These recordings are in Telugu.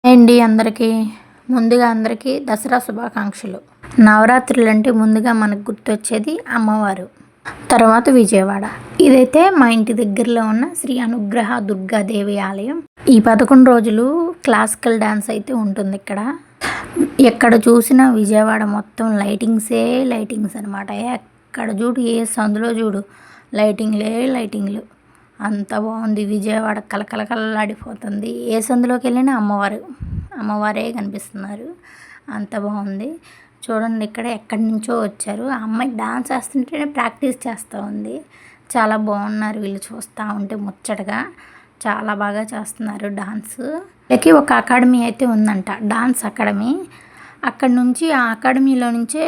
అండి అందరికీ ముందుగా దసరా శుభాకాంక్షలు. నవరాత్రులంటే ముందుగా మనకు గుర్తొచ్చేది అమ్మవారు, తర్వాత విజయవాడ. ఇదైతే మా ఇంటి దగ్గరలో ఉన్న శ్రీ అనుగ్రహ దుర్గాదేవి ఆలయం. ఈ 11 రోజులు క్లాసికల్ డాన్స్ అయితే ఉంటుంది ఇక్కడ. ఎక్కడ చూసినా విజయవాడ మొత్తం లైటింగ్స్ అనమాట. ఎక్కడ చూడు, ఏ సందులో చూడు లైటింగ్లు. అంత బాగుంది విజయవాడ, కలకలలాడిపోతుంది. ఏ సందులోకి వెళ్ళినా అమ్మవారే కనిపిస్తున్నారు. అంత బాగుంది. చూడండి, ఎక్కడి నుంచో వచ్చారు. ఆ అమ్మాయి డాన్స్ వేస్తుంటేనే ప్రాక్టీస్ చేస్తూ ఉంది. చాలా బాగున్నారు వీళ్ళు, చూస్తూ ఉంటే ముచ్చటగా. చాలా బాగా చేస్తున్నారు డాన్స్. వీళ్ళకి ఒక అకాడమీ అయితే ఉందంట, డాన్స్ అకాడమీ. అక్కడి నుంచి, ఆ అకాడమీలో నుంచే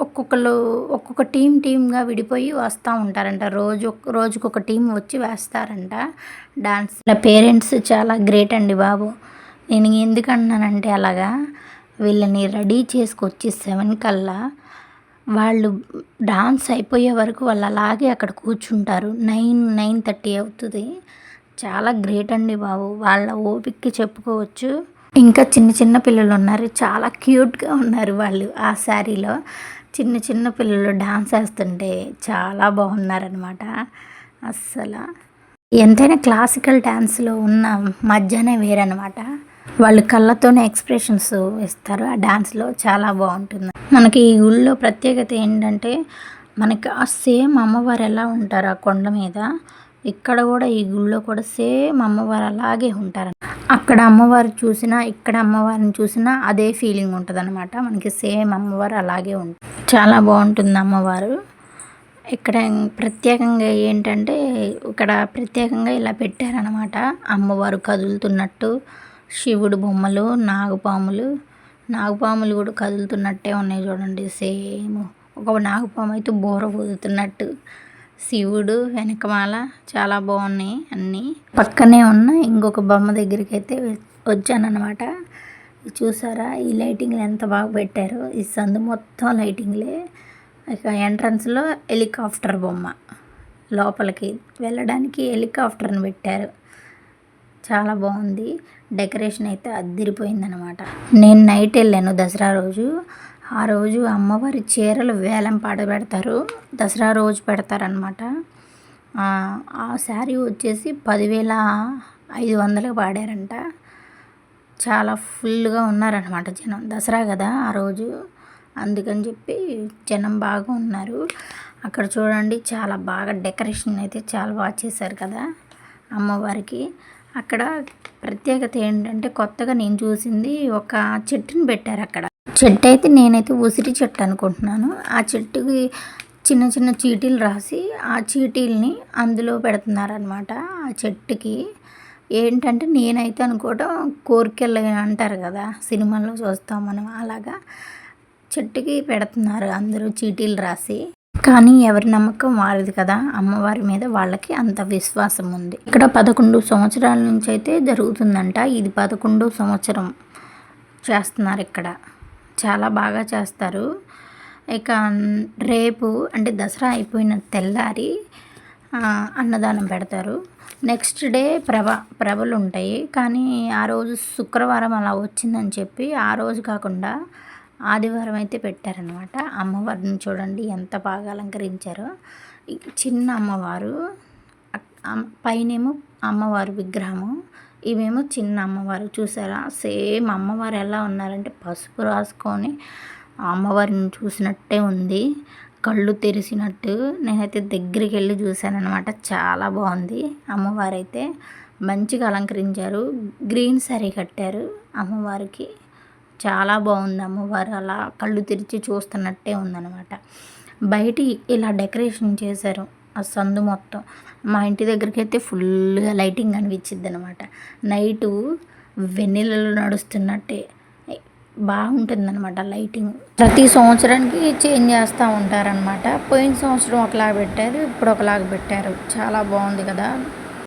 ఒక్కొక్క టీమ్గా విడిపోయి వస్తూ ఉంటారంట. రోజుకొక టీం వచ్చి వేస్తారంట డాన్స్. ఇలా పేరెంట్స్ చాలా గ్రేట్ అండి బాబు. నేను ఎందుకంటున్నానంటే, అలాగా వీళ్ళని రెడీ చేసుకొచ్చి 7 కల్లా వాళ్ళు డాన్స్ అయిపోయే వరకు వాళ్ళు అలాగే అక్కడ కూర్చుంటారు. 9:30 అవుతుంది. చాలా గ్రేట్ అండి బాబు, వాళ్ళ ఓపికకి చెప్పుకోవచ్చు. ఇంకా చిన్న పిల్లలు ఉన్నారు, చాలా క్యూట్గా ఉన్నారు వాళ్ళు. ఆ శారీలో చిన్న పిల్లలు డాన్స్ వేస్తుంటే చాలా బాగున్నారనమాట. అస్సలు ఎంతైనా క్లాసికల్ డ్యాన్స్లో ఉన్న మజానే వేరనమాట. వాళ్ళు కళ్ళతోనే ఎక్స్ప్రెషన్స్ ఇస్తారు ఆ డాన్స్లో, చాలా బాగుంటుంది. మనకి ఈ గుళ్ళో ప్రత్యేకత ఏంటంటే, మనకి ఆ సేమ్ అమ్మవారు ఎలా ఉంటారు ఆ కొండ మీద, ఇక్కడ కూడా ఈ గుళ్ళో కూడా సేమ్ అమ్మవారు అలాగే ఉంటారు. అక్కడ అమ్మవారు చూసినా, ఇక్కడ అమ్మవారిని చూసినా అదే ఫీలింగ్ ఉంటుంది అనమాట. మనకి సేమ్ అమ్మవారు అలాగే ఉంటుంది. చాలా బాగుంటుంది అమ్మవారు. ఇక్కడ ప్రత్యేకంగా ఏంటంటే, ప్రత్యేకంగా ఇలా పెట్టారనమాట. అమ్మవారు కదులుతున్నట్టు, శివుడు బొమ్మలు, నాగపాములు కూడా కదులుతున్నట్టే ఉన్నాయి చూడండి. సేమ్ ఒక నాగపాము అయితే బోర ఊదుతున్నట్టు, శివుడు వెనకమాల చాలా బాగున్నాయి అన్నీ. పక్కనే ఉన్న ఇంకొక బొమ్మ దగ్గరికి అయితే వచ్చానమాట. చూసారా ఈ లైటింగ్లు ఎంత బాగా పెట్టారో. ఈ సందు మొత్తం లైటింగ్లే. ఇక ఎంట్రన్స్లో హెలికాప్టర్ బొమ్మ, లోపలికి వెళ్ళడానికి హెలికాప్టర్ని పెట్టారు. చాలా బాగుంది. డెకరేషన్ అయితే అద్దిరిపోయిందనమాట. నేను నైట్ వెళ్ళాను దసరా రోజు. ఆ రోజు అమ్మవారి చీరలు వేలం పాట పెడతారు, దసరా రోజు పెడతారనమాట. ఆ శారీ వచ్చేసి 10,500 పాడారంట. చాలా ఫుల్గా ఉన్నారనమాట జనం. దసరా కదా ఆ రోజు, అందుకని చెప్పి జనం బాగా ఉన్నారు. అక్కడ చూడండి, చాలా బాగా డెకరేషన్ అయితే చాలా బాగా చేశారు కదా అమ్మవారికి. అక్కడ ప్రత్యేకత ఏంటంటే, కొత్తగా నేను చూసింది ఒక చెట్టుని పెట్టారు అక్కడ. చెట్టు అయితే నేనైతే ఉసిరి చెట్టు అనుకుంటున్నాను. ఆ చెట్టుకి చిన్న చీటీలు రాసి, ఆ చీటీల్ని అందులో పెడుతున్నారనమాట. ఆ చెట్టుకి ఏంటంటే, నేనైతే అనుకోవడం కోరికలు అంటారు కదా సినిమాల్లో చూస్తాం మనం, అలాగా చెట్టుకి పెడుతున్నారు అందరూ చీటీలు రాసి. కానీ ఎవరి నమ్మకం వారిది కదా, అమ్మవారి మీద వాళ్ళకి అంత విశ్వాసం ఉంది. ఇక్కడ 11 సంవత్సరాల నుంచి అయితే జరుగుతుందంట. ఇది 11వ సంవత్సరం చేస్తున్నారు ఇక్కడ. చాలా బాగా చేస్తారు. ఇక రేపు అంటే దసరా అయిపోయిన తెల్లారి అన్నదానం పెడతారు. నెక్స్ట్ డే ప్రభలు ఉంటాయి. కానీ ఆ రోజు శుక్రవారం అలా వచ్చిందని చెప్పి ఆ రోజు కాకుండా ఆదివారం అయితే పెట్టారనమాట. అమ్మవారిని చూడండి ఎంత బాగా అలంకరించారో. చిన్న అమ్మవారు, పైనేమో అమ్మవారి విగ్రహము, ఇవేమో చిన్న అమ్మవారు. చూసారా సేమ్ అమ్మవారు ఎలా ఉన్నారంటే, పసుపు రాసుకొని అమ్మవారిని చూసినట్టే ఉంది, కళ్ళు తెరిసినట్టు. నేనైతే దగ్గరికి వెళ్ళి చూశానమాట. చాలా బాగుంది అమ్మవారు అయితే. మంచిగా అలంకరించారు. గ్రీన్ శారీ కట్టారు అమ్మవారికి. చాలా బాగుంది అమ్మవారు, అలా కళ్ళు తెరిచి చూస్తున్నట్టే ఉందన్నమాట. బయట ఇలా డెకరేషన్ చేశారు ఆ సందు మొత్తం. మా ఇంటి దగ్గరికి అయితే ఫుల్గా లైటింగ్ అనిపించిద్ది అనమాట. నైటు వెన్నెలలో నడుస్తున్నట్టే బాగుంటుందన్నమాట లైటింగ్. ప్రతి సంవత్సరానికి చేంజ్ చేస్తూ ఉంటారనమాట. పోయిన సంవత్సరం ఒకలాగా పెట్టారు, ఇప్పుడు ఒకలాగా పెట్టారు. చాలా బాగుంది కదా.